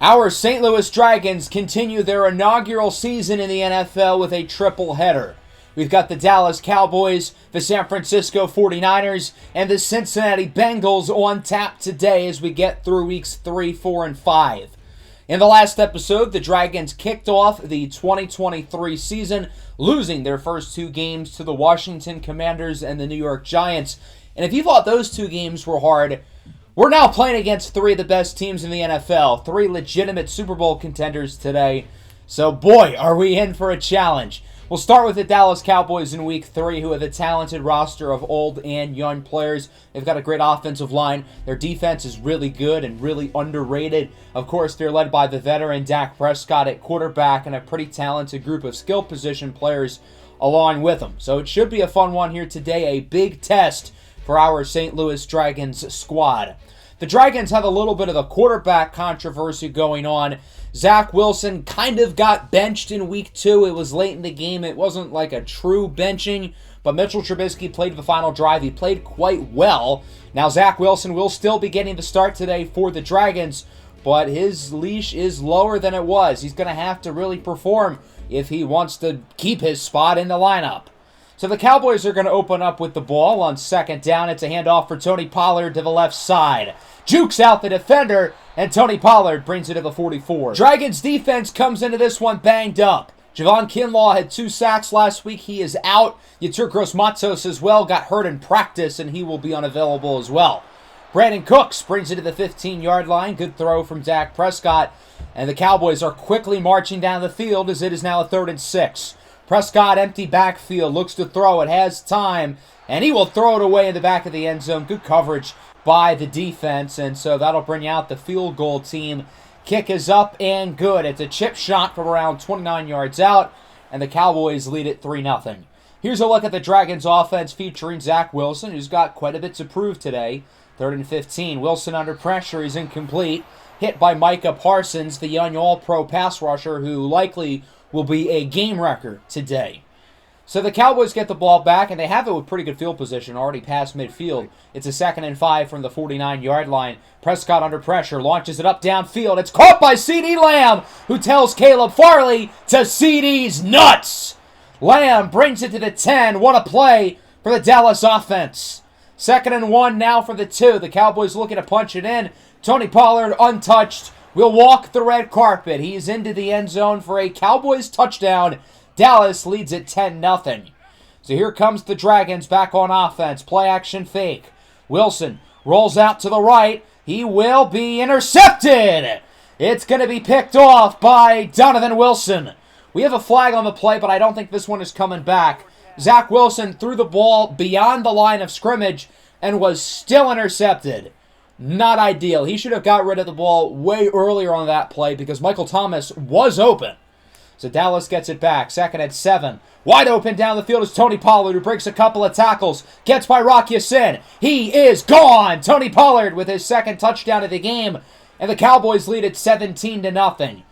Our St. Louis Dragons continue their inaugural season in the NFL with a triple header. We've got the Dallas Cowboys, the San Francisco 49ers, and the Cincinnati Bengals on tap today as we get through weeks 3, 4, and 5. In the last episode, the Dragons kicked off the 2023 season, losing their first two games to the Washington Commanders and the New York Giants. And if you thought those two games were hard, we're now playing against three of the best teams in the NFL, three legitimate Super Bowl contenders today. So boy, are we in for a challenge. We'll start with the Dallas Cowboys in Week 3, who have a talented roster of old and young players. They've got a great offensive line. Their defense is really good and really underrated. Of course, they're led by the veteran Dak Prescott at quarterback and a pretty talented group of skill position players along with them. So it should be a fun one here today, a big test for our St. Louis Dragons squad. The Dragons have a little bit of a quarterback controversy going on. Zach Wilson kind of got benched in Week 2. It was late in the game. It wasn't like a true benching, but Mitchell Trubisky played the final drive. He played quite well. Now Zach Wilson will still be getting the start today for the Dragons, but his leash is lower than it was. He's going to have to really perform if he wants to keep his spot in the lineup. So the Cowboys are going to open up with the ball on second down. It's a handoff for Tony Pollard to the left side. Jukes out the defender, and Tony Pollard brings it to the 44. Dragons defense comes into this one banged up. Javon Kinlaw had 2 sacks last week. He is out. Yetur Gross-Matos as well got hurt in practice, and he will be unavailable as well. Brandon Cooks brings it to the 15-yard line. Good throw from Dak Prescott. And the Cowboys are quickly marching down the field as it is now a 3rd and 6. Prescott, empty backfield, looks to throw it, has time, and he will throw it away in the back of the end zone. Good coverage by the defense, and so that'll bring out the field goal team. Kick is up and good. It's a chip shot from around 29 yards out, and the Cowboys lead it 3-0. Here's a look at the Dragons offense featuring Zach Wilson, who's got quite a bit to prove today. 3rd and 15. Wilson under pressure. He's incomplete. Hit by Micah Parsons, the young all-pro pass rusher who likely will be a game wrecker today. So the Cowboys get the ball back, and they have it with pretty good field position, already past midfield. It's a 2nd and 5 from the 49-yard line. Prescott under pressure, launches it up downfield. It's caught by CeeDee Lamb, who tells Caleb Farley to CeeDee's nuts. Lamb brings it to the 10. What a play for the Dallas offense. 2nd and 1 now for the 2. The Cowboys looking to punch it in. Tony Pollard untouched. Will walk the red carpet. He's into the end zone for a Cowboys touchdown. Dallas leads at 10-0. So here comes the Dragons back on offense. Play action fake. Wilson rolls out to the right. He will be intercepted. It's going to be picked off by Donovan Wilson. We have a flag on the play, but I don't think this one is coming back. Zach Wilson threw the ball beyond the line of scrimmage and was still intercepted. Not ideal. He should have got rid of the ball way earlier on that play because Michael Thomas was open. So Dallas gets it back. 2nd and 7. Wide open down the field is Tony Pollard, who breaks a couple of tackles. Gets by Rock Ya-Sin. He is gone. Tony Pollard with his 2nd touchdown of the game. And the Cowboys lead at 17-0.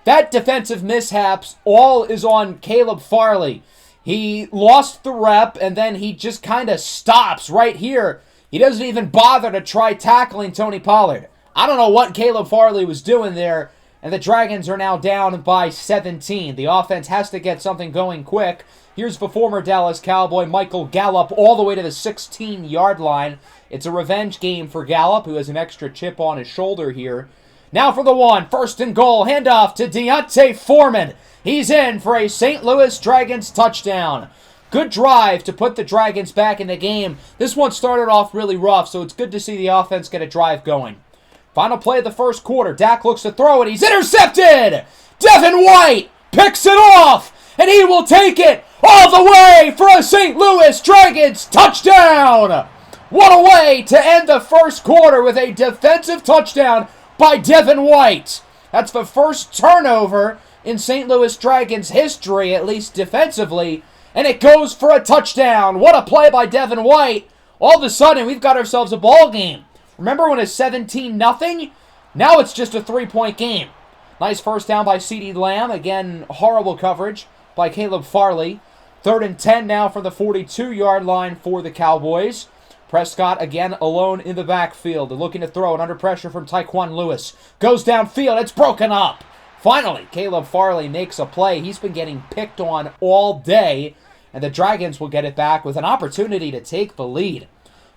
That defensive mishaps all is on Caleb Farley. He lost the rep, and then he just kind of stops right here. He doesn't even bother to try tackling Tony Pollard. I don't know what Caleb Farley was doing there, and the Dragons are now down by 17. The offense has to get something going quick. Here's the former Dallas Cowboy, Michael Gallup, all the way to the 16-yard line. It's a revenge game for Gallup, who has an extra chip on his shoulder here. Now for the 1, 1st and goal, handoff to Deontay Foreman. He's in for a St. Louis Dragons touchdown. Good drive to put the Dragons back in the game. This one started off really rough, so it's good to see the offense get a drive going. Final play of the first quarter. Dak looks to throw it. He's intercepted! Devin White picks it off, and he will take it all the way for a St. Louis Dragons touchdown! What a way to end the first quarter with a defensive touchdown by Devin White. That's the first turnover in St. Louis Dragons history, at least defensively. And it goes for a touchdown. What a play by Devin White. All of a sudden, we've got ourselves a ball game. Remember when it's 17-0? Now it's just a 3-point game. Nice first down by CeeDee Lamb. Again, horrible coverage by Caleb Farley. 3rd and 10 now from the 42-yard line for the Cowboys. Prescott again alone in the backfield. They're looking to throw it under pressure from Tyquan Lewis. Goes downfield. It's broken up. Finally, Caleb Farley makes a play. He's been getting picked on all day, and the Dragons will get it back with an opportunity to take the lead.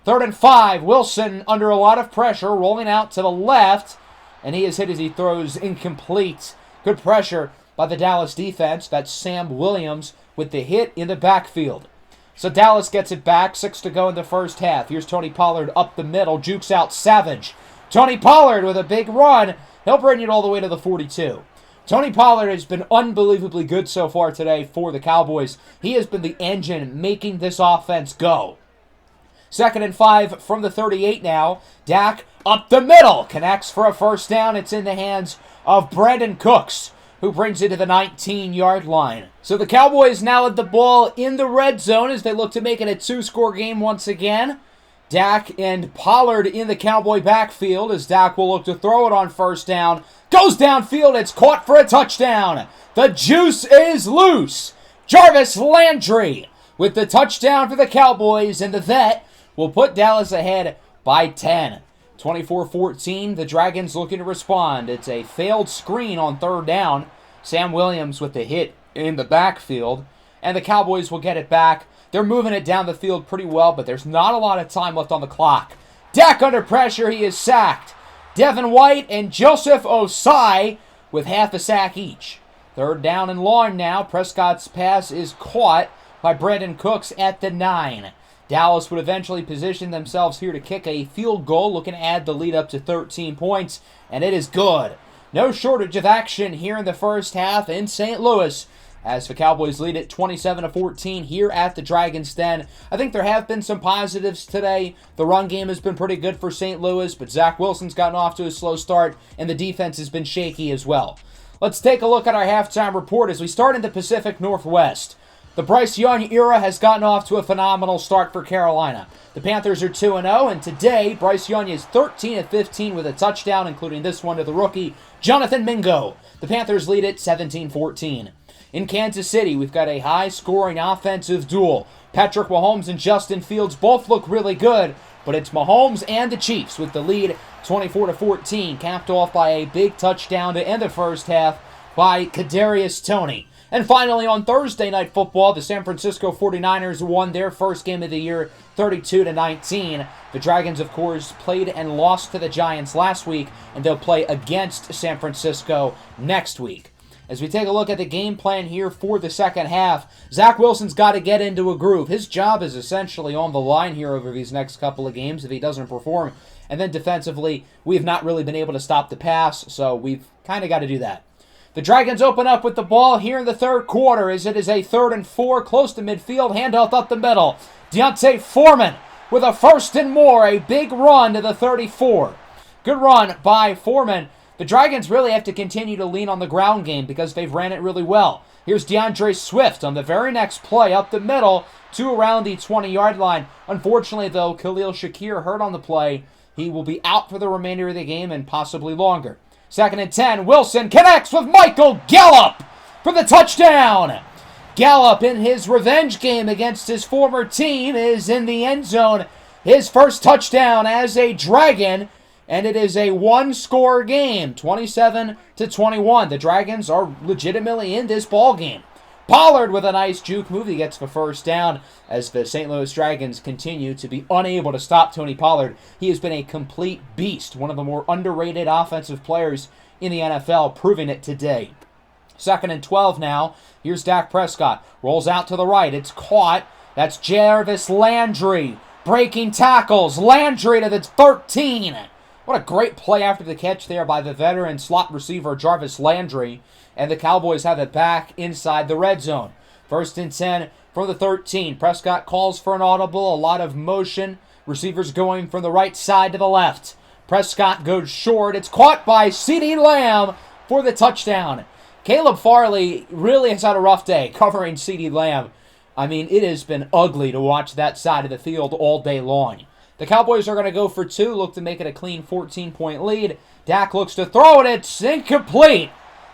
3rd and 5. Wilson under a lot of pressure, rolling out to the left, and he is hit as he throws incomplete. Good pressure by the Dallas defense. That's Sam Williams with the hit in the backfield. So Dallas gets it back. 6 to go in the first half. Here's Tony Pollard up the middle. Jukes out Savage. Tony Pollard with a big run. He'll bring it all the way to the 42. Tony Pollard has been unbelievably good so far today for the Cowboys. He has been the engine making this offense go. 2nd and 5 from the 38 now. Dak up the middle. Connects for a first down. It's in the hands of Brandon Cooks, who brings it to the 19-yard line. So the Cowboys now with the ball in the red zone as they look to make it a 2-score game once again. Dak and Pollard in the Cowboy backfield as Dak will look to throw it on first down. Goes downfield. It's caught for a touchdown. The juice is loose. Jarvis Landry with the touchdown for the Cowboys, and the vet will put Dallas ahead by 10. 24-14, the Dragons looking to respond. It's a failed screen on 3rd down. Sam Williams with the hit in the backfield, and the Cowboys will get it back. They're moving it down the field pretty well, but there's not a lot of time left on the clock. Dak under pressure. He is sacked. Devin White and Joseph Osai with half a sack each. 3rd down and long now. Prescott's pass is caught by Brandon Cooks at the 9. Dallas would eventually position themselves here to kick a field goal, looking to add the lead up to 13 points, and it is good. No shortage of action here in the first half in St. Louis as the Cowboys lead it 27-14 here at the Dragons' Den. I think there have been some positives today. The run game has been pretty good for St. Louis, but Zach Wilson's gotten off to a slow start, and the defense has been shaky as well. Let's take a look at our halftime report as we start in the Pacific Northwest. The Bryce Young era has gotten off to a phenomenal start for Carolina. The Panthers are 2-0, and today Bryce Young is 13-15 with a touchdown, including this one to the rookie, Jonathan Mingo. The Panthers lead it 17-14. In Kansas City, we've got a high-scoring offensive duel. Patrick Mahomes and Justin Fields both look really good, but it's Mahomes and the Chiefs with the lead 24-14, capped off by a big touchdown to end the first half by Kadarius Toney. And finally, on Thursday Night Football, the San Francisco 49ers won their first game of the year 32-19. The Dragons, of course, played and lost to the Giants last week, and they'll play against San Francisco next week. As we take a look at the game plan here for the second half, Zach Wilson's got to get into a groove. His job is essentially on the line here over these next couple of games if he doesn't perform. And then defensively, we have not really been able to stop the pass, so we've kind of got to do that. The Dragons open up with the ball here in the 3rd quarter as it is a 3rd and 4, close to midfield, handoff up the middle. Deontay Foreman with a 1st and more, a big run to the 34. Good run by Foreman. The Dragons really have to continue to lean on the ground game because they've ran it really well. Here's DeAndre Swift on the very next play up the middle to around the 20-yard line. Unfortunately, though, Khalil Shakir hurt on the play. He will be out for the remainder of the game and possibly longer. 2nd and 10, Wilson connects with Michael Gallup for the touchdown. Gallup in his revenge game against his former team is in the end zone. His first touchdown as a Dragon. And it is a 1-score game, 27-21. The Dragons are legitimately in this ball game. Pollard with a nice juke move. He gets the first down as the St. Louis Dragons continue to be unable to stop Tony Pollard. He has been a complete beast, one of the more underrated offensive players in the NFL, proving it today. 2nd and 12 now. Here's Dak Prescott. Rolls out to the right. It's caught. That's Jarvis Landry. Breaking tackles. Landry to the 13. What a great play after the catch there by the veteran slot receiver Jarvis Landry. And the Cowboys have it back inside the red zone. 1st and 10 from the 13. Prescott calls for an audible. A lot of motion. Receivers going from the right side to the left. Prescott goes short. It's caught by CeeDee Lamb for the touchdown. Caleb Farley really has had a rough day covering CeeDee Lamb. I mean, it has been ugly to watch that side of the field all day long. The Cowboys are going to go for 2, look to make it a clean 14-point lead. Dak looks to throw it. It's incomplete.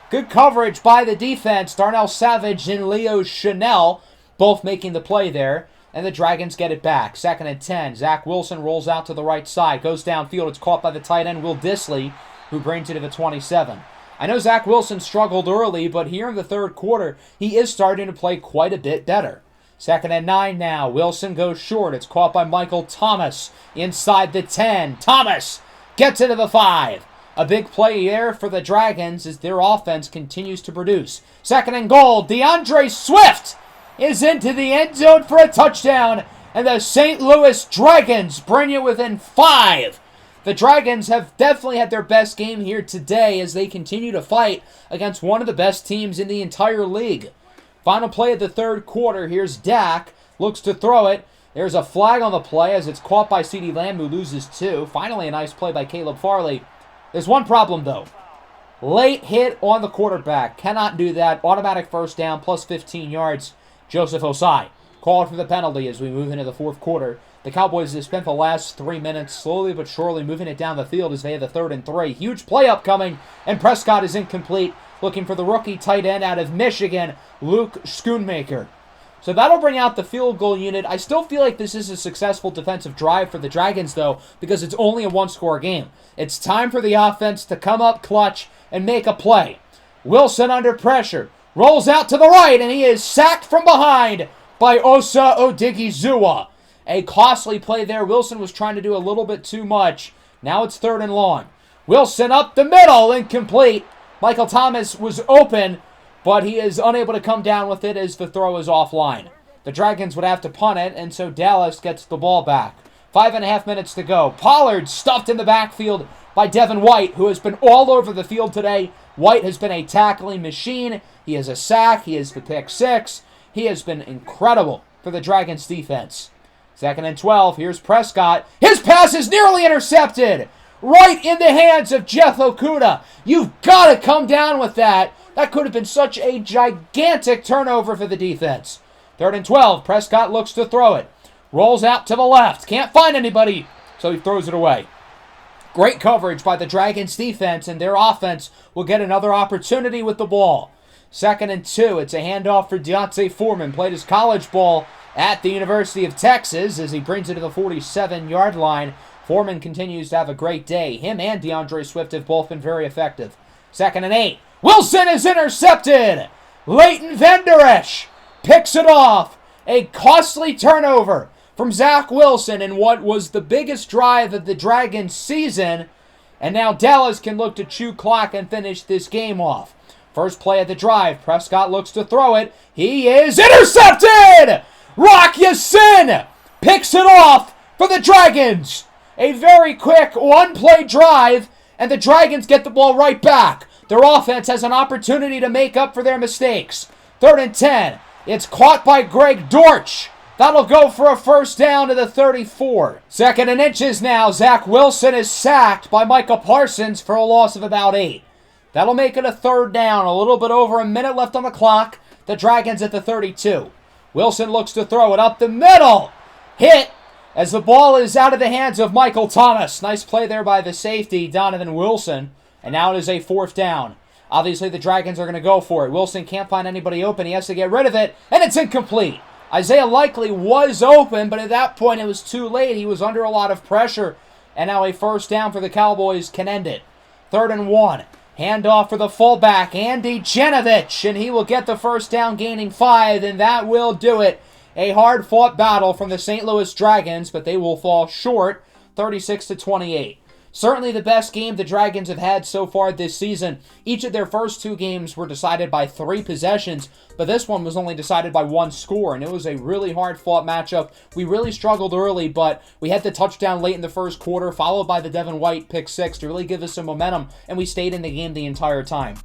Good coverage by the defense. Darnell Savage and Leo Chanel both making the play there. and the Dragons get it back. 2nd and 10. Zach Wilson rolls out to the right side, goes downfield. It's caught by the tight end, Will Dissly, who brings it to the 27. I know Zach Wilson struggled early, but here in the third quarter, he is starting to play quite a bit better. 2nd and 9 now. Wilson goes short. It's caught by Michael Thomas inside the 10. Thomas gets into the 5. A big play there for the Dragons as their offense continues to produce. 2nd and goal. DeAndre Swift is into the end zone for a touchdown, and the St. Louis Dragons bring it within 5. The Dragons have definitely had their best game here today as they continue to fight against one of the best teams in the entire league. Final play of the third quarter. Here's Dak. Looks to throw it. There's a flag on the play as it's caught by CeeDee Lamb, who loses 2. Finally, a nice play by Caleb Farley. There's one problem, though. Late hit on the quarterback. Cannot do that. Automatic first down, plus 15 yards. Joseph Osai called for the penalty as we move into the fourth quarter. The Cowboys have spent the last 3 minutes slowly but surely moving it down the field as they have the 3rd and 3. Huge play upcoming, and Prescott is incomplete, looking for the rookie tight end out of Michigan, Luke Schoonmaker. So that'll bring out the field goal unit. I still feel like this is a successful defensive drive for the Dragons, though, because it's only a one-score game. It's time for the offense to come up clutch and make a play. Wilson under pressure. Rolls out to the right, and he is sacked from behind by Osa Odigizua. A costly play there. Wilson was trying to do a little bit too much. Now it's 3rd and long. Wilson up the middle, incomplete. Michael Thomas was open, but he is unable to come down with it as the throw is offline. The Dragons would have to punt it, and so Dallas gets the ball back. 5.5 minutes to go. Pollard stuffed in the backfield by Devin White, who has been all over the field today. White has been a tackling machine. He has a sack. He has the pick 6. He has been incredible for the Dragons defense. 2nd and 12. Here's Prescott. His pass is nearly intercepted. Right in the hands of Jeff Okudah. You've got to come down with that. That could have been such a gigantic turnover for the defense. 3rd and 12. Prescott looks to throw it. Rolls out to the left. Can't find anybody, so he throws it away. Great coverage by the Dragons defense, and their offense will get another opportunity with the ball. 2nd and 2. It's a handoff for D'Onta Foreman. Played his college ball at the University of Texas as he brings it to the 47-yard line. Foreman continues to have a great day. Him and DeAndre Swift have both been very effective. 2nd and 8. Wilson is intercepted. Leighton Vander Esch picks it off. A costly turnover from Zach Wilson in what was the biggest drive of the Dragons season. And now Dallas can look to chew clock and finish this game off. First play of the drive. Prescott looks to throw it. He is intercepted! Rock Ya-Sin picks it off for the Dragons. A very quick one-play drive, and the Dragons get the ball right back. Their offense has an opportunity to make up for their mistakes. 3rd and 10. It's caught by Greg Dortch. That'll go for a first down to the 34. 2nd and inches now. Zach Wilson is sacked by Micah Parsons for a loss of about 8. That'll make it a 3rd down. A little bit over a minute left on the clock. The Dragons at the 32. Wilson looks to throw it up the middle. Hit as the ball is out of the hands of Michael Thomas. Nice play there by the safety, Donovan Wilson. And now it is a 4th down. Obviously, the Dragons are going to go for it. Wilson can't find anybody open. He has to get rid of it, and it's incomplete. Isaiah Likely was open, but at that point it was too late. He was under a lot of pressure, and now a first down for the Cowboys can end it. 3rd and 1. Handoff for the fullback, Andy Janovich, and he will get the first down, gaining 5, and that will do it. A hard-fought battle from the St. Louis Dragons, but they will fall short, 36-28. Certainly the best game the Dragons have had so far this season. Each of their first 2 games were decided by 3 possessions, but this one was only decided by 1 score, and it was a really hard-fought matchup. We really struggled early, but we had the touchdown late in the first quarter, followed by the Devin White pick 6 to really give us some momentum, and we stayed in the game the entire time.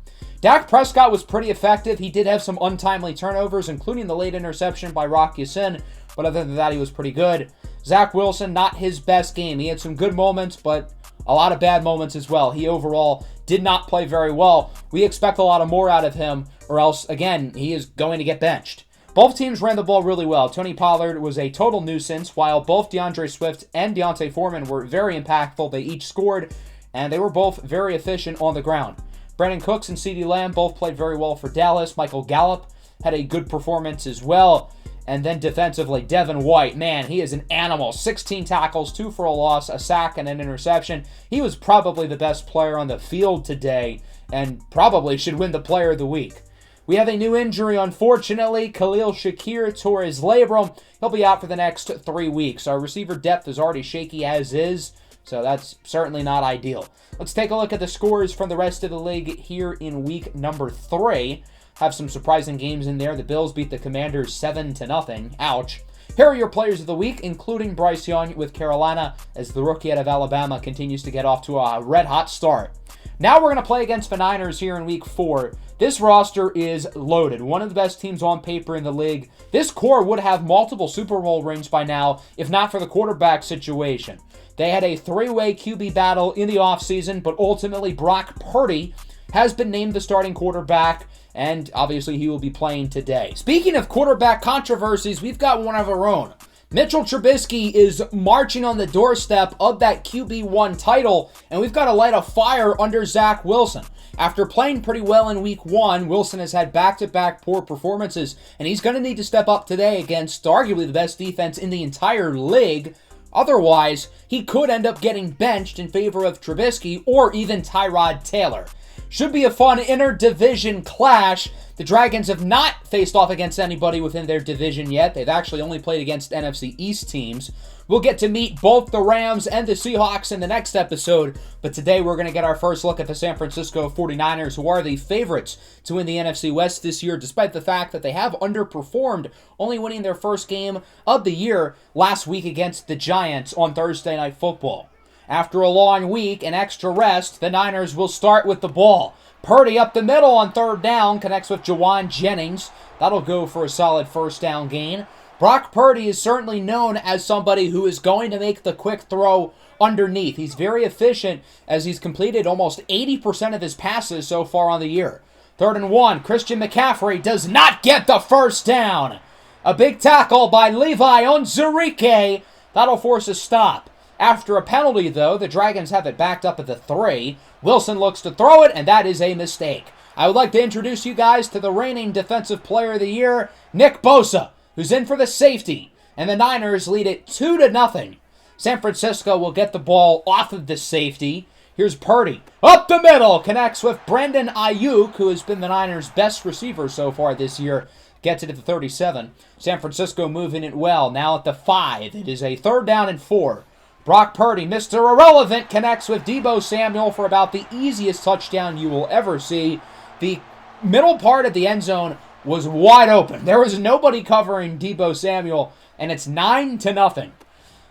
Dak Prescott was pretty effective. He did have some untimely turnovers, including the late interception by Rock Ya-Sin, but other than that, he was pretty good. Zach Wilson, not his best game. He had some good moments, but a lot of bad moments as well. He overall did not play very well. We expect a lot of more out of him, or else, again, he is going to get benched. Both teams ran the ball really well. Tony Pollard was a total nuisance, while both DeAndre Swift and D'Onta Foreman were very impactful. They each scored, and they were both very efficient on the ground. Brandon Cooks and CeeDee Lamb both played very well for Dallas. Michael Gallup had a good performance as well. And then defensively, Devin White, man, he is an animal. 16 tackles, 2 for a loss, a sack, and an interception. He was probably the best player on the field today and probably should win the Player of the Week. We have a new injury, unfortunately. Khalil Shakir tore his labrum. He'll be out for the next 3 weeks. Our receiver depth is already shaky as is, so that's certainly not ideal. Let's take a look at the scores from the rest of the league here in week number 3. Have some surprising games in there. The Bills beat the Commanders 7-0. Ouch. Here are your players of the week, including Bryce Young with Carolina, as the rookie out of Alabama continues to get off to a red-hot start. Now we're going to play against the Niners here in week 4. This roster is loaded. One of the best teams on paper in the league. This core would have multiple Super Bowl rings by now, if not for the quarterback situation. They had a 3-way QB battle in the offseason, but ultimately Brock Purdy has been named the starting quarterback, and obviously he will be playing today. Speaking of quarterback controversies, we've got one of our own. Mitchell Trubisky is marching on the doorstep of that QB1 title, and we've got to light a fire under Zach Wilson. After playing pretty well in week 1, Wilson has had back-to-back poor performances, and he's going to need to step up today against arguably the best defense in the entire league. Otherwise, he could end up getting benched in favor of Trubisky or even Tyrod Taylor. Should be a fun inter-division clash. The Dragons have not faced off against anybody within their division yet. They've actually only played against NFC East teams. We'll get to meet both the Rams and the Seahawks in the next episode, but today we're going to get our first look at the San Francisco 49ers, who are the favorites to win the NFC West this year, despite the fact that they have underperformed, only winning their first game of the year last week against the Giants on Thursday Night Football. After a long week and extra rest, the Niners will start with the ball. Purdy up the middle on 3rd down, connects with Jawan Jennings. That'll go for a solid first down gain. Brock Purdy is certainly known as somebody who is going to make the quick throw underneath. He's very efficient as he's completed almost 80% of his passes so far on the year. 3rd and 1, Christian McCaffrey does not get the first down. A big tackle by Levi Onwuzurike. That'll force a stop. After a penalty, though, the Dragons have it backed up at the 3. Wilson looks to throw it, and that is a mistake. I would like to introduce you guys to the reigning Defensive Player of the Year, Nick Bosa, who's in for the safety, and the Niners lead it 2-0. San Francisco will get the ball off of the safety. Here's Purdy. Up the middle, connects with Brandon Ayuk, who has been the Niners' best receiver so far this year. Gets it at the 37. San Francisco moving it well, now at the 5. It is a 3rd down and 4. Brock Purdy, Mr. Irrelevant, connects with Deebo Samuel for about the easiest touchdown you will ever see. The middle part of the end zone was wide open. There was nobody covering Deebo Samuel, and it's 9-0.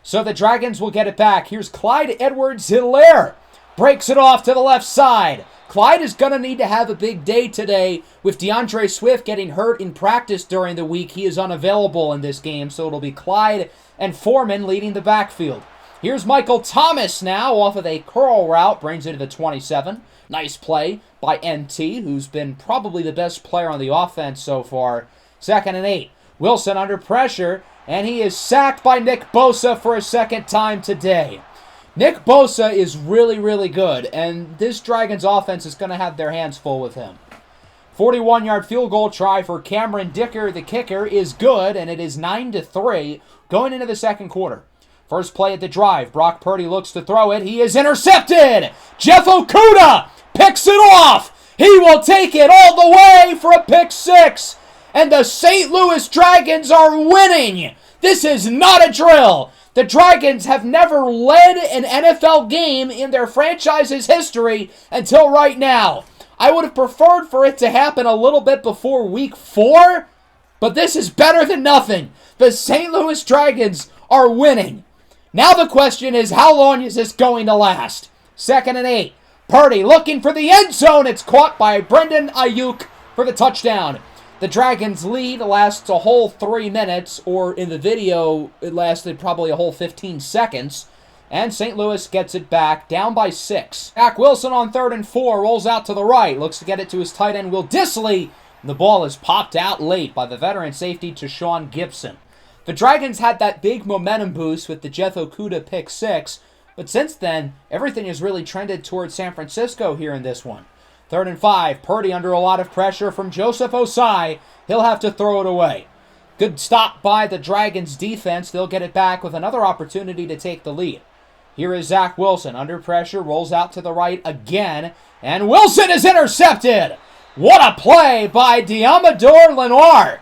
So the Dragons will get it back. Here's Clyde Edwards-Helaire. Breaks it off to the left side. Clyde is going to need to have a big day today. With DeAndre Swift getting hurt in practice during the week, he is unavailable in this game, so it'll be Clyde and Foreman leading the backfield. Here's Michael Thomas now off of a curl route, brings it to the 27. Nice play by NT, who's been probably the best player on the offense so far. 2nd and 8. Wilson under pressure, and he is sacked by Nick Bosa for a second time today. Nick Bosa is really, really good, and this Dragons offense is going to have their hands full with him. 41-yard field goal try for Cameron Dicker, the kicker, is good, and it is 9-3 going into the second quarter. First play at the drive. Brock Purdy looks to throw it. He is intercepted. Jeff Okudah picks it off. He will take it all the way for a pick 6. And the St. Louis Dragons are winning. This is not a drill. The Dragons have never led an NFL game in their franchise's history until right now. I would have preferred for it to happen a little bit before week 4, but this is better than nothing. The St. Louis Dragons are winning. Now the question is, how long is this going to last? 2nd and 8. Purdy looking for the end zone. It's caught by Brandon Ayuk for the touchdown. The Dragons' lead lasts a whole 3 minutes, or in the video, it lasted probably a whole 15 seconds. And St. Louis gets it back, down by 6. Zach Wilson on 3rd and 4, rolls out to the right, looks to get it to his tight end, Will Dissly. The ball is popped out late by the veteran safety Tashawn Gibson. The Dragons had that big momentum boost with the Jeff Okudah pick 6, but since then, everything has really trended towards San Francisco here in this one. 3rd and 5, Purdy under a lot of pressure from Joseph Osai. He'll have to throw it away. Good stop by the Dragons defense. They'll get it back with another opportunity to take the lead. Here is Zach Wilson under pressure, rolls out to the right again, and Wilson is intercepted. What a play by Diamador Lenoir.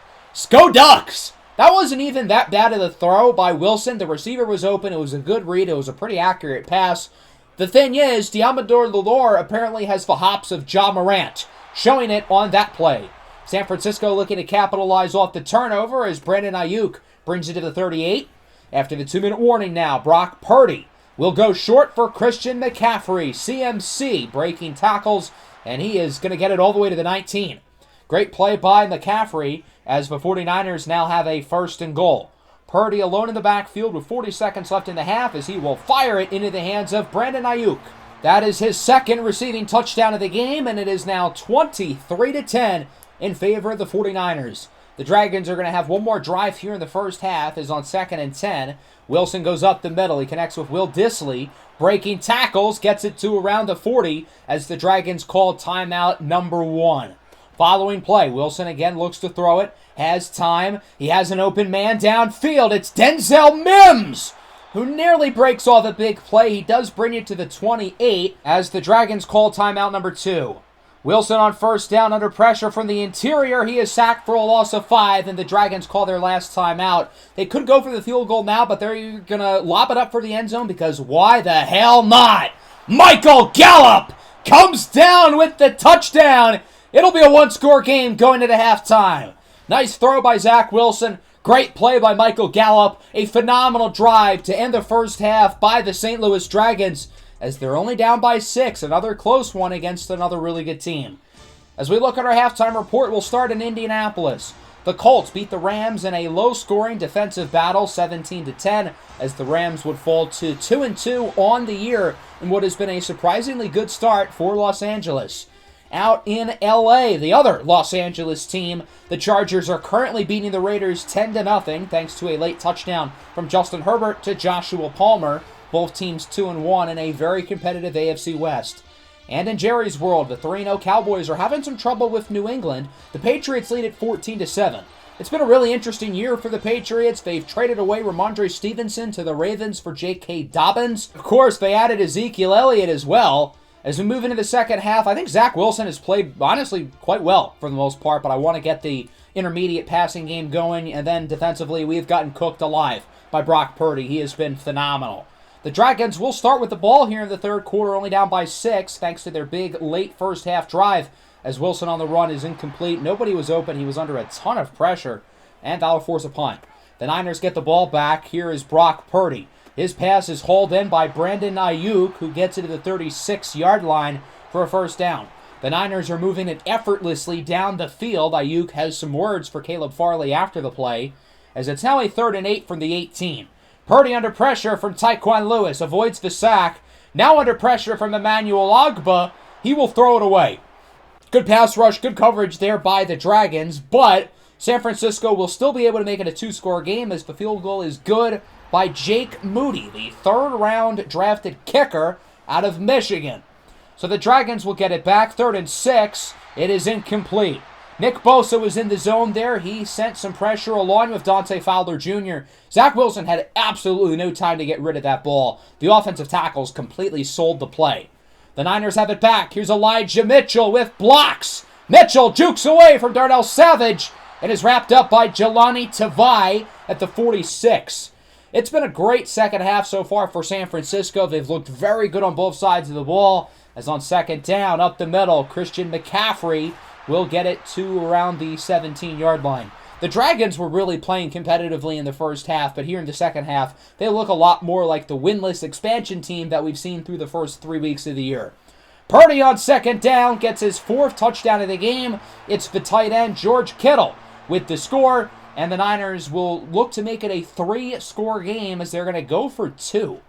Go Ducks. That wasn't even that bad of a throw by Wilson. The receiver was open. It was a good read. It was a pretty accurate pass. The thing is, Diamador Lenoir apparently has the hops of Ja Morant, showing it on that play. San Francisco looking to capitalize off the turnover as Brandon Ayuk brings it to the 38. After the 2-minute warning now, Brock Purdy will go short for Christian McCaffrey. CMC breaking tackles, and he is going to get it all the way to the 19. Great play by McCaffrey as the 49ers now have a 1st and goal. Purdy alone in the backfield with 40 seconds left in the half as he will fire it into the hands of Brandon Ayuk. That is his 2nd receiving touchdown of the game, and it is now 23-10 in favor of the 49ers. The Dragons are going to have one more drive here in the first half as on 2nd and 10. Wilson goes up the middle. He connects with Will Dissly. Breaking tackles, gets it to around the 40 as the Dragons call timeout number 1. Following play, Wilson again looks to throw it. Has time. He has an open man downfield. It's Denzel Mims who nearly breaks off a big play. He does bring it to the 28 as the Dragons call timeout number 2. Wilson on 1st down under pressure from the interior. He is sacked for a loss of 5, and the Dragons call their last timeout. They could go for the field goal now, but they're going to lob it up for the end zone because why the hell not? Michael Gallup comes down with the touchdown. It'll be a 1-score game going into halftime. Nice throw by Zach Wilson. Great play by Michael Gallup. A phenomenal drive to end the first half by the St. Louis Dragons, as they're only down by 6, another close one against another really good team. As we look at our halftime report, we'll start in Indianapolis. The Colts beat the Rams in a low-scoring defensive battle, 17-10, as the Rams would fall to 2-2 on the year in what has been a surprisingly good start for Los Angeles. Out in LA, the other Los Angeles team, the Chargers are currently beating the Raiders 10-0, thanks to a late touchdown from Justin Herbert to Joshua Palmer. Both teams 2-1 in a very competitive AFC West. And in Jerry's world, the 3-0 Cowboys are having some trouble with New England. The Patriots lead at 14-7. It's been a really interesting year for the Patriots. They've traded away Ramondre Stevenson to the Ravens for J.K. Dobbins. Of course, they added Ezekiel Elliott as well. As we move into the second half, I think Zach Wilson has played, honestly, quite well for the most part, but I want to get the intermediate passing game going, and then defensively, we've gotten cooked alive by Brock Purdy. He has been phenomenal. The Dragons will start with the ball here in the third quarter, only down by 6, thanks to their big late first half drive, as Wilson on the run is incomplete. Nobody was open. He was under a ton of pressure, and that'll force a punt. The Niners get the ball back. Here is Brock Purdy. His pass is hauled in by Brandon Ayuk, who gets it to the 36-yard line for a first down. The Niners are moving it effortlessly down the field. Ayuk has some words for Caleb Farley after the play, as it's now a 3rd and 8 from the 18. Purdy under pressure from Tyquan Lewis, avoids the sack. Now under pressure from Emmanuel Ogbah, he will throw it away. Good pass rush, good coverage there by the Dragons, but San Francisco will still be able to make it a 2-score game as the field goal is good by Jake Moody, the 3rd-round drafted kicker out of Michigan. So the Dragons will get it back, 3rd and 6. It is incomplete. Nick Bosa was in the zone there. He sent some pressure along with Dante Fowler Jr. Zach Wilson had absolutely no time to get rid of that ball. The offensive tackles completely sold the play. The Niners have it back. Here's Elijah Mitchell with blocks. Mitchell jukes away from Darnell Savage and is wrapped up by Jelani Tavai at the 46. It's been a great second half so far for San Francisco. They've looked very good on both sides of the ball. As on 2nd down, up the middle, Christian McCaffrey will get it to around the 17-yard line. The Dragons were really playing competitively in the first half, but here in the second half, they look a lot more like the winless expansion team that we've seen through the first 3 weeks of the year. Purdy on 2nd down gets his 4th touchdown of the game. It's the tight end, George Kittle, with the score, and the Niners will look to make it a 3-score game as they're going to go for 2.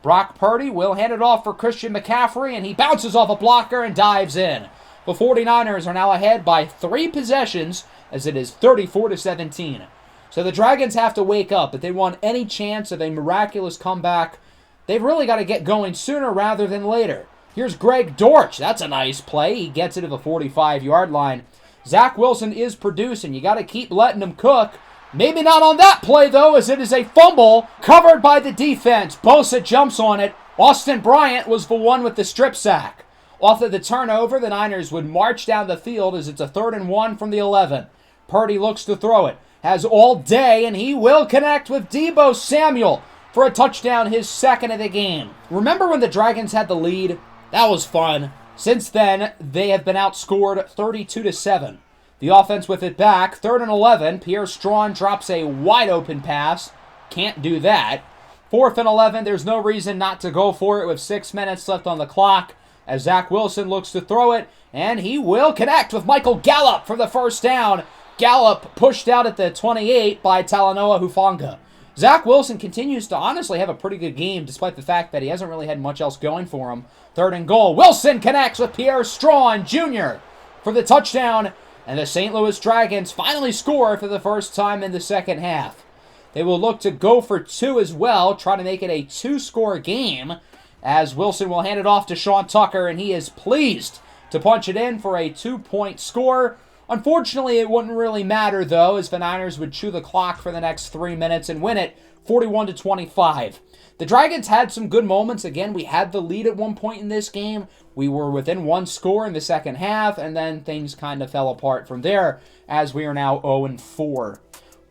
Brock Purdy will hand it off for Christian McCaffrey, and he bounces off a blocker and dives in. The 49ers are now ahead by 3 possessions as it is 34-17. So the Dragons have to wake up. If they want any chance of a miraculous comeback, they've really got to get going sooner rather than later. Here's Greg Dortch. That's a nice play. He gets it to the 45-yard line. Zach Wilson is producing. You got to keep letting him cook. Maybe not on that play, though, as it is a fumble covered by the defense. Bosa jumps on it. Austin Bryant was the one with the strip sack. Off of the turnover, the Niners would march down the field as it's a 3rd and 1 from the 11. Purdy looks to throw it. Has all day, and he will connect with Deebo Samuel for a touchdown, his 2nd of the game. Remember when the Dragons had the lead? That was fun. Since then, they have been outscored 32-7. The offense with it back, 3rd and 11. Pierre Strachan drops a wide-open pass. Can't do that. 4th and 11. There's no reason not to go for it with 6 minutes left on the clock as Zach Wilson looks to throw it, and he will connect with Michael Gallup for the first down. Gallup pushed out at the 28 by Talanoa Hufanga. Zach Wilson continues to honestly have a pretty good game despite the fact that he hasn't really had much else going for him. 3rd and goal. Wilson connects with Pierre Strachan Jr. for the touchdown. And the St. Louis Dragons finally score for the first time in the second half. They will look to go for 2 as well, try to make it a 2-score game, as Wilson will hand it off to Sean Tucker, and he is pleased to punch it in for a 2-point score. Unfortunately, it wouldn't really matter, though, as the Niners would chew the clock for the next 3 minutes and win it 41-25. The Dragons had some good moments. Again, we had the lead at one point in this game. We were within 1 score in the second half, and then things kind of fell apart from there as we are now 0-4.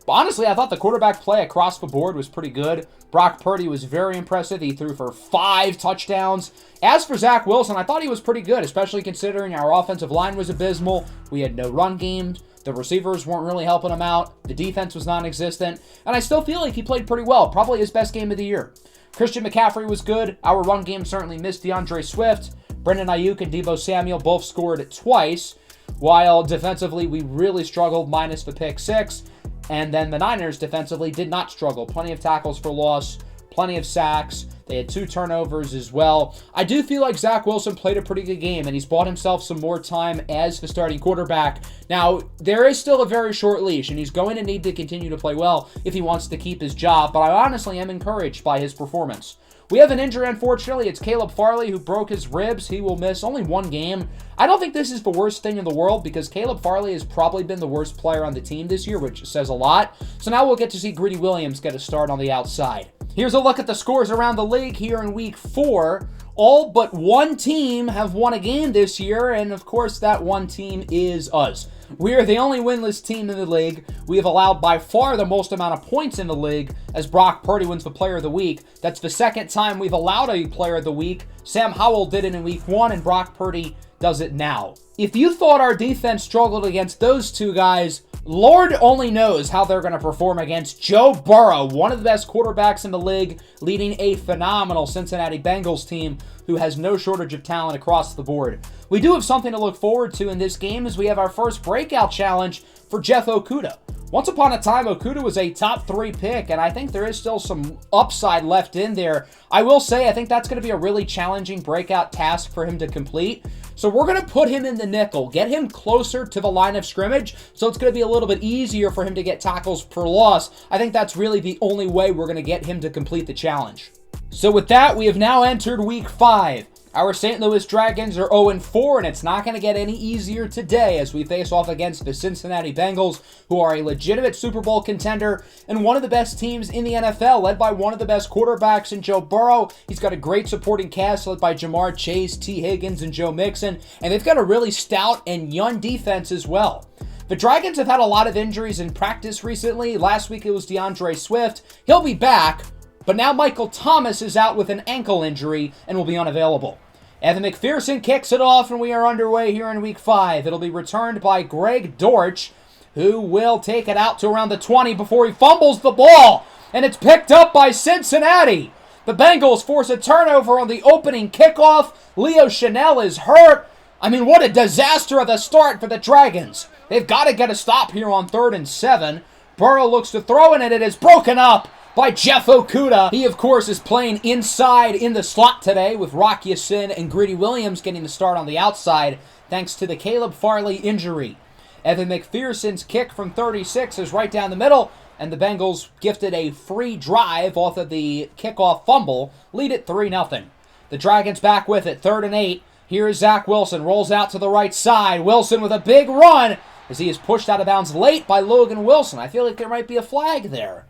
But honestly, I thought the quarterback play across the board was pretty good. Brock Purdy was very impressive. He threw for 5 touchdowns. As for Zach Wilson, I thought he was pretty good, especially considering our offensive line was abysmal. We had no run games. The receivers weren't really helping him out. The defense was non-existent. And I still feel like he played pretty well. Probably his best game of the year. Christian McCaffrey was good. Our run game certainly missed DeAndre Swift. Brendan Ayuk and Deebo Samuel both scored twice, while defensively we really struggled minus the pick 6. And then the Niners defensively did not struggle. Plenty of tackles for loss, plenty of sacks. They had 2 turnovers as well. I do feel like Zach Wilson played a pretty good game, and he's bought himself some more time as the starting quarterback. Now, there is still a very short leash, and he's going to need to continue to play well if he wants to keep his job, but I honestly am encouraged by his performance. We have an injury, unfortunately. It's Caleb Farley, who broke his ribs. He will miss only 1 game. I don't think this is the worst thing in the world because Caleb Farley has probably been the worst player on the team this year, which says a lot. So now we'll get to see Greedy Williams get a start on the outside. Here's a look at the scores around the league here in Week 4. All but 1 team have won a game this year, and of course that 1 team is us. We are the only winless team in the league. We have allowed by far the most amount of points in the league as Brock Purdy wins the Player of the Week. That's the 2nd time we've allowed a Player of the Week. Sam Howell did it in Week 1, and Brock Purdy does it now. If you thought our defense struggled against those 2 guys, Lord only knows how they're going to perform against Joe Burrow, one of the best quarterbacks in the league, leading a phenomenal Cincinnati Bengals team who has no shortage of talent across the board. We do have something to look forward to in this game as we have our first breakout challenge for Jeff Okudah. Once upon a time, Okudah was a top 3 pick, and I think there is still some upside left in there. I will say I think that's going to be a really challenging breakout task for him to complete. So we're going to put him in the nickel, get him closer to the line of scrimmage, so it's going to be a little bit easier for him to get tackles per loss. I think that's really the only way we're going to get him to complete the challenge. So with that, we have now entered Week 5. Our St. Louis Dragons are 0-4, and it's not going to get any easier today as we face off against the Cincinnati Bengals, who are a legitimate Super Bowl contender and one of the best teams in the NFL, led by one of the best quarterbacks in Joe Burrow. He's got a great supporting cast led by Jamar Chase, T. Higgins, and Joe Mixon, and they've got a really stout and young defense as well. The Dragons have had a lot of injuries in practice recently. Last week it was DeAndre Swift. He'll be back, but now Michael Thomas is out with an ankle injury and will be unavailable. Evan McPherson kicks it off, and we are underway here in Week 5. It'll be returned by Greg Dortch, who will take it out to around the 20 before he fumbles the ball, and it's picked up by Cincinnati. The Bengals force a turnover on the opening kickoff. Leo Chanel is hurt. I mean, what a disaster of a start for the Dragons. They've got to get a stop here on 3rd and 7. Burrow looks to throw, and it is broken up by Jeff Okudah. He, of course, is playing inside in the slot today with Rock Ya-Sin and Greedy Williams getting the start on the outside thanks to the Caleb Farley injury. Evan McPherson's kick from 36 is right down the middle, and the Bengals gifted a free drive off of the kickoff fumble, lead it 3-0. The Dragons back with it, 3rd and 8. Here's Zach Wilson, rolls out to the right side. Wilson with a big run as he is pushed out of bounds late by Logan Wilson. I feel like there might be a flag there.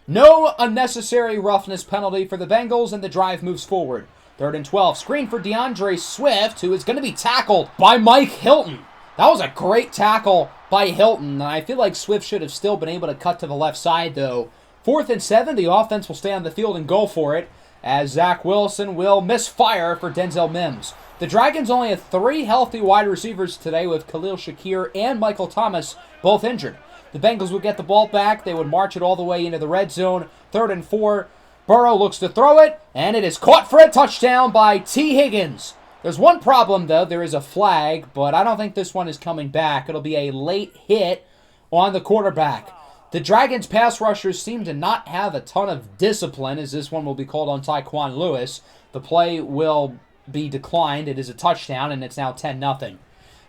No unnecessary roughness penalty for the Bengals, and the drive moves forward. 3rd and 12. Screen for DeAndre Swift, who is going to be tackled by Mike Hilton. That was a great tackle by Hilton. I feel like Swift should have still been able to cut to the left side, though. 4th and 7. The offense will stay on the field and go for it, as Zach Wilson will misfire for Denzel Mims. The Dragons only have 3 healthy wide receivers today, with Khalil Shakir and Michael Thomas both injured. The Bengals would get the ball back. They would march it all the way into the red zone. 3rd and 4. Burrow looks to throw it, and it is caught for a touchdown by T. Higgins. There's one problem, though. There is a flag, but I don't think this one is coming back. It'll be a late hit on the quarterback. The Dragons' pass rushers seem to not have a ton of discipline, as this one will be called on Tyquan Lewis. The play will be declined. It is a touchdown, and it's now 10-0.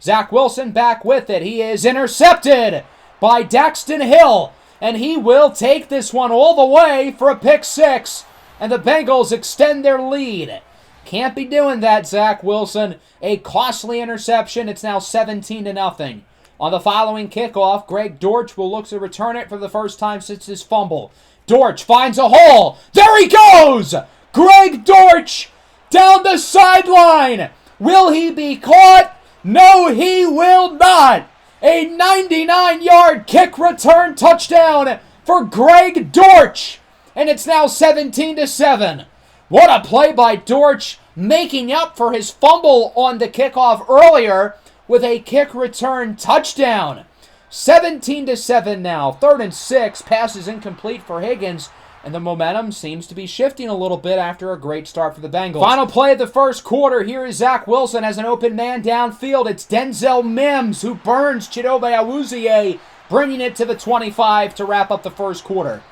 Zach Wilson back with it. He is intercepted by Daxton Hill, and he will take this one all the way for a pick 6, and the Bengals extend their lead. Can't be doing that, Zach Wilson. A costly interception. It's now 17-0. On the following kickoff, Greg Dortch will look to return it for the first time since his fumble. Dortch finds a hole. There he goes! Greg Dortch down the sideline. Will he be caught? No, he will not. A 99-yard kick return touchdown for Greg Dortch. And it's now 17-7. What a play by Dortch, making up for his fumble on the kickoff earlier with a kick return touchdown. 17-7 now. 3rd and 6. Pass is incomplete for Higgins, and the momentum seems to be shifting a little bit after a great start for the Bengals. Final play of the first quarter. Here is Zach Wilson as an open man downfield. It's Denzel Mims who burns Chidobe Awuzie, bringing it to the 25 to wrap up the first quarter.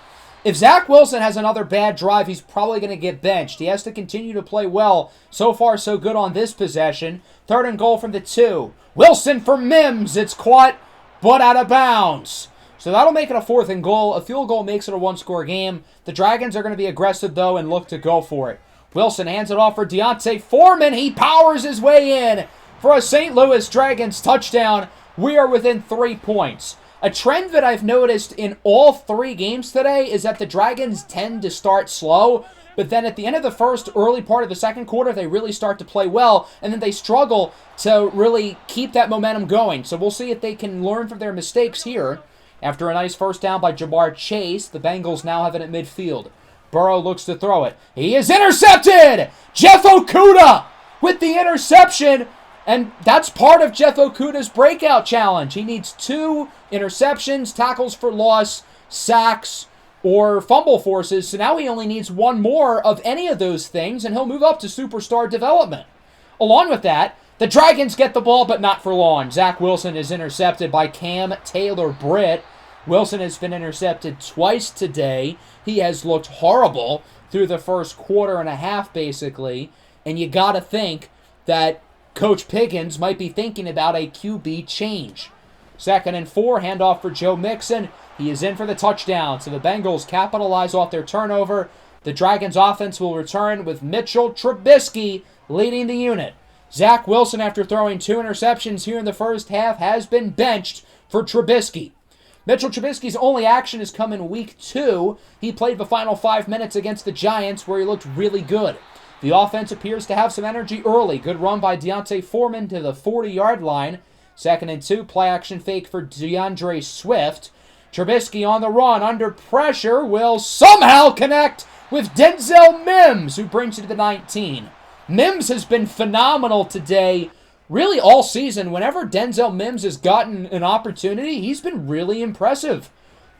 If Zach Wilson has another bad drive, he's probably going to get benched. He has to continue to play well. So far, so good on this possession. 3rd and goal from the 2. Wilson for Mims. It's caught, but out of bounds. So that'll make it a 4th and goal. A field goal makes it a 1-score game. The Dragons are going to be aggressive, though, and look to go for it. Wilson hands it off for Deontay Foreman. He powers his way in for a St. Louis Dragons touchdown. We are within 3 points. A trend that I've noticed in all 3 games today is that the Dragons tend to start slow, but then at the end of the first, early part of the second quarter, they really start to play well, and then they struggle to really keep that momentum going. So we'll see if they can learn from their mistakes here. After a nice first down by Jamar Chase, the Bengals now have it at midfield. Burrow looks to throw it. He is intercepted! Jeff Okudah with the interception. And that's part of Jeff Okudah's breakout challenge. He needs 2 interceptions, tackles for loss, sacks, or fumble forces. So now he only needs 1 more of any of those things, and he'll move up to superstar development. Along with that, the Dragons get the ball, but not for long. Zach Wilson is intercepted by Cam Taylor-Britt. Wilson has been intercepted twice today. He has looked horrible through the first quarter and a half, basically. And you got to think that Coach Pickens might be thinking about a QB change. 2nd and 4, handoff for Joe Mixon. He is in for the touchdown. So the Bengals capitalize off their turnover. The Dragons offense will return with Mitchell Trubisky leading the unit. Zach Wilson, after throwing 2 interceptions here in the first half, has been benched for Trubisky. Mitchell Trubisky's only action has come in week 2. He played the final 5 minutes against the Giants, where he looked really good. The offense appears to have some energy early. Good run by Deontay Foreman to the 40-yard line. 2nd and 2, play action fake for DeAndre Swift. Trubisky on the run, under pressure, will somehow connect with Denzel Mims, who brings it to the 19. Mims has been phenomenal today, really all season. Whenever Denzel Mims has gotten an opportunity, he's been really impressive.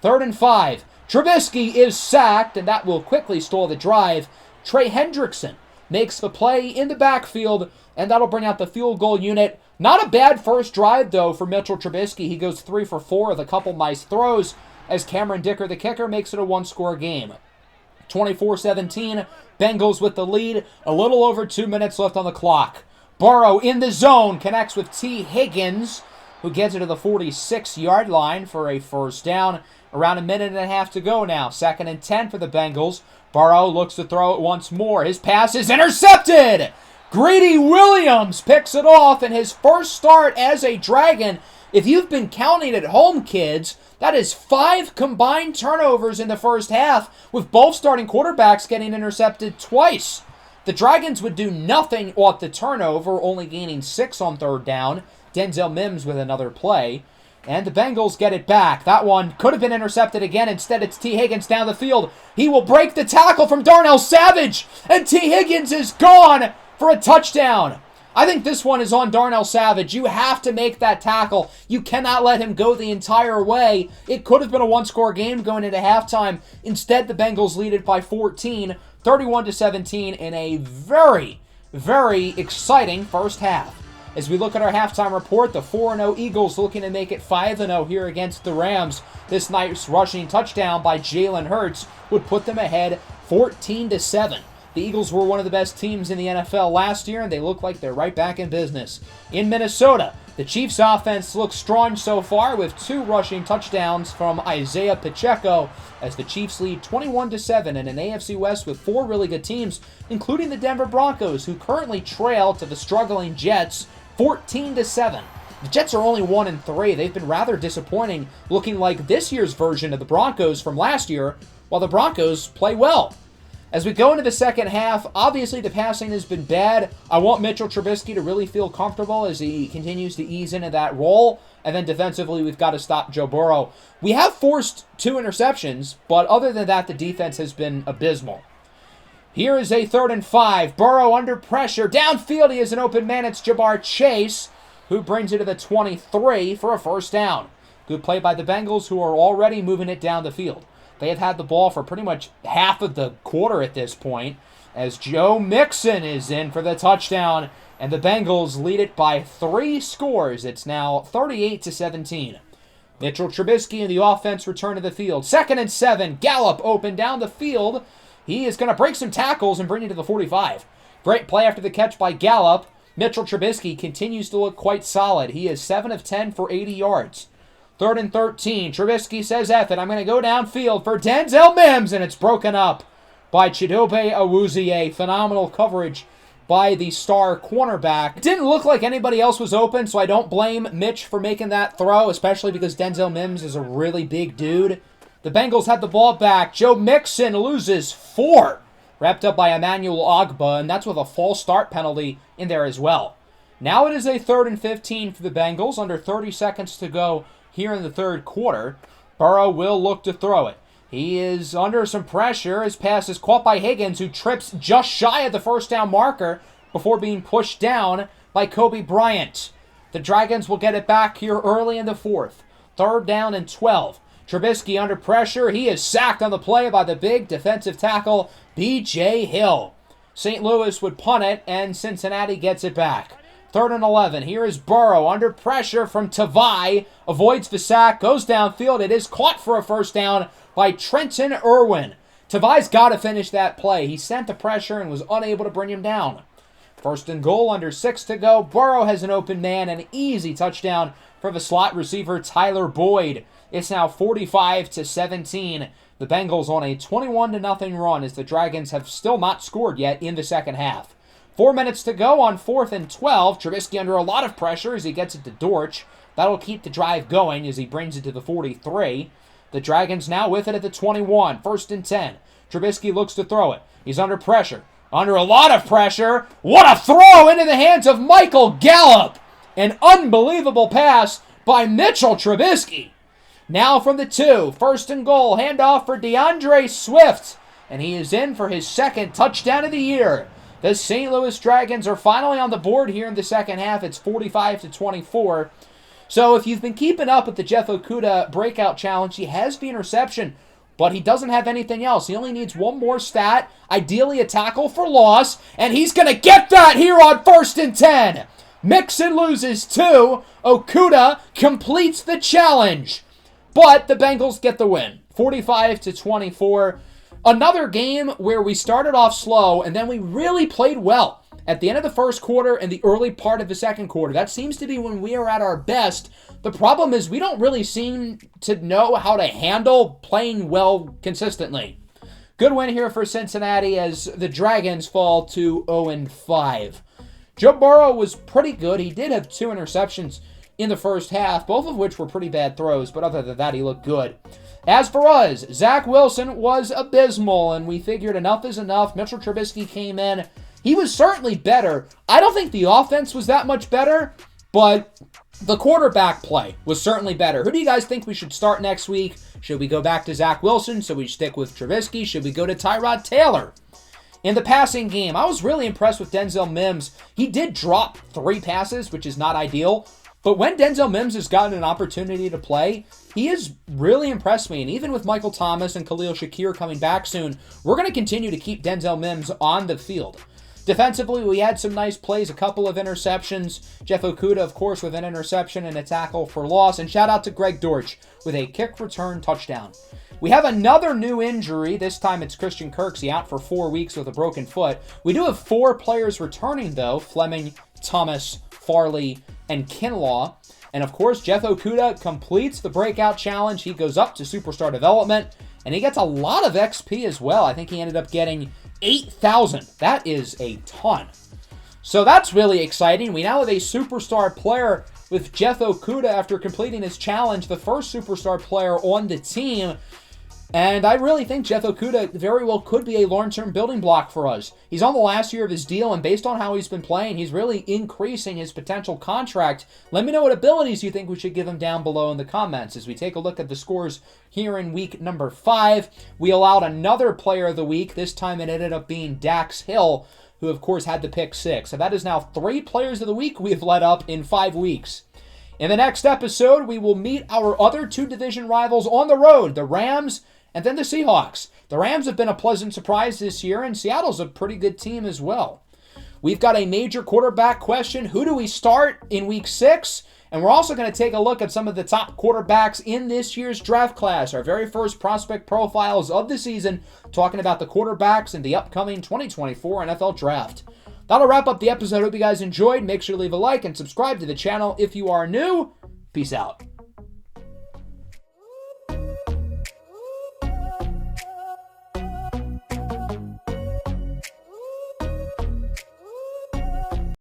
3rd and 5, Trubisky is sacked, and that will quickly stall the drive. Trey Hendrickson makes the play in the backfield, and that'll bring out the field goal unit. Not a bad first drive, though, for Mitchell Trubisky. He goes 3 for 4 with a couple nice throws, as Cameron Dicker, the kicker, makes it a 1-score game. 24-17, Bengals with the lead. A little over 2 minutes left on the clock. Burrow in the zone, connects with T. Higgins, who gets it to the 46-yard line for a first down. Around a minute and a half to go now. 2nd and 10 for the Bengals. Burrow looks to throw it once more. His pass is intercepted! Greedy Williams picks it off in his first start as a Dragon. If you've been counting at home, kids, that is 5 combined turnovers in the first half, with both starting quarterbacks getting intercepted twice. The Dragons would do nothing off the turnover, only gaining 6 on third down. Denzel Mims with another play. And the Bengals get it back. That one could have been intercepted again. Instead, it's T. Higgins down the field. He will break the tackle from Darnell Savage. And T. Higgins is gone for a touchdown. I think this one is on Darnell Savage. You have to make that tackle. You cannot let him go the entire way. It could have been a one-score game going into halftime. Instead, the Bengals lead it by 14, 31-17 in a very, very exciting first half. As we look at our halftime report, the 4-0 Eagles looking to make it 5-0 here against the Rams. This nice rushing touchdown by Jalen Hurts would put them ahead 14-7. The Eagles were one of the best teams in the NFL last year, and they look like they're right back in business. In Minnesota, the Chiefs' offense looks strong so far with 2 rushing touchdowns from Isaiah Pacheco as the Chiefs lead 21-7 in an AFC West with 4 really good teams, including the Denver Broncos, who currently trail to the struggling Jets 14-7. The Jets are only 1-3. They've been rather disappointing, looking like this year's version of the Broncos from last year, while the Broncos play well. As we go into the second half, obviously the passing has been bad. I want Mitchell Trubisky to really feel comfortable as he continues to ease into that role. And then defensively, we've got to stop Joe Burrow. We have forced 2 interceptions, but other than that, the defense has been abysmal. Here is a 3rd and 5. Burrow under pressure. Downfield, he is an open man. It's Ja'Marr Chase, who brings it to the 23 for a first down. Good play by the Bengals, who are already moving it down the field. They have had the ball for pretty much half of the quarter at this point, as Joe Mixon is in for the touchdown, and the Bengals lead it by 3 scores. It's now 38-17. Mitchell Trubisky and the offense return to the field. 2nd and 7. Gallup open down the field. He is going to break some tackles and bring it to the 45. Great play after the catch by Gallup. Mitchell Trubisky continues to look quite solid. He is 7 of 10 for 80 yards. 3rd and 13. Trubisky says, F it, I'm going to go downfield for Denzel Mims, and it's broken up by Chidobe Awuzie. Phenomenal coverage by the star cornerback. It didn't look like anybody else was open, so I don't blame Mitch for making that throw, especially because Denzel Mims is a really big dude. The Bengals have the ball back. Joe Mixon loses 4. Wrapped up by Emmanuel Ogbah, and that's with a false start penalty in there as well. Now it is a 3rd and 15 for the Bengals, under 30 seconds to go here in the third quarter. Burrow will look to throw it. He is under some pressure. His pass is caught by Higgins, who trips just shy of the first down marker before being pushed down by Kobe Bryant. The Dragons will get it back here early in the 4th. 3rd down and 12. Trubisky under pressure. He is sacked on the play by the big defensive tackle, B.J. Hill. St. Louis would punt it, and Cincinnati gets it back. 3rd and 11. Here is Burrow under pressure from Tavai. Avoids the sack. Goes downfield. It is caught for a first down by Trenton Irwin. Tavai's got to finish that play. He sent the pressure and was unable to bring him down. 1st and goal, under 6 to go. Burrow has an open man. An easy touchdown for the slot receiver Tyler Boyd. It's now 45-17. The Bengals on a 21-0 run as the Dragons have still not scored yet in the second half. 4 minutes to go on 4th and 12. Trubisky under a lot of pressure as he gets it to Dortch. That'll keep the drive going as he brings it to the 43. The Dragons now with it at the 21. 1st and 10. Trubisky looks to throw it. He's under pressure. Under a lot of pressure. What a throw into the hands of Michael Gallup. An unbelievable pass by Mitchell Trubisky. Now from the 2. 1st and goal. Handoff for DeAndre Swift. And he is in for his 2nd touchdown of the year. The St. Louis Dragons are finally on the board here in the second half. It's 45-24. So if you've been keeping up with the Jeff Okudah breakout challenge, he has the interception, but he doesn't have anything else. He only needs one more stat, ideally a tackle for loss, and he's going to get that here on 1st and 10. Mixon loses 2. Okudah completes the challenge, but the Bengals get the win. 45-24. Another game where we started off slow and then we really played well at the end of the first quarter and the early part of the second quarter. That seems to be when we are at our best. The problem is we don't really seem to know how to handle playing well consistently. Good win here for Cincinnati as the Dragons fall to 0-5. Joe Burrow was pretty good. He did have 2 interceptions in the first half, both of which were pretty bad throws, but other than that, he looked good. As for us, Zach Wilson was abysmal, and we figured enough is enough. Mitchell Trubisky came in. He was certainly better. I don't think the offense was that much better, but the quarterback play was certainly better. Who do you guys think we should start next week? Should we go back to Zach Wilson? Should we stick with Trubisky? Should we go to Tyrod Taylor? In the passing game, I was really impressed with Denzel Mims. He did drop 3 passes, which is not ideal. But when Denzel Mims has gotten an opportunity to play, he has really impressed me. And even with Michael Thomas and Khalil Shakir coming back soon, we're going to continue to keep Denzel Mims on the field. Defensively, we had some nice plays, a couple of interceptions. Jeff Okudah, of course, with an interception and a tackle for loss. And shout out to Greg Dortch with a kick return touchdown. We have another new injury. This time it's Christian Kirksey out for 4 weeks with a broken foot. We do have 4 players returning, though. Fleming, Thomas, Farley, and Kinlaw. And of course, Jeff Okudah completes the breakout challenge. He goes up to superstar development, and he gets a lot of XP as well. I think he ended up getting 8,000. That is a ton. So that's really exciting. We now have a superstar player with Jeff Okudah after completing his challenge, the first superstar player on the team. And I really think Jeff Okudah very well could be a long-term building block for us. He's on the last year of his deal, and based on how he's been playing, he's really increasing his potential contract. Let me know what abilities you think we should give him down below in the comments. As we take a look at the scores here in week number 5, we allowed another player of the week. This time it ended up being Dax Hill, who of course had the pick 6. So that is now 3 players of the week we have led up in 5 weeks. In the next episode, we will meet our other 2 division rivals on the road, the Rams and then the Seahawks. The Rams have been a pleasant surprise this year, and Seattle's a pretty good team as well. We've got a major quarterback question. Who do we start in week 6? And we're also going to take a look at some of the top quarterbacks in this year's draft class, our very first prospect profiles of the season, talking about the quarterbacks in the upcoming 2024 NFL Draft. That'll wrap up the episode. Hope you guys enjoyed. Make sure to leave a like and subscribe to the channel if you are new. Peace out.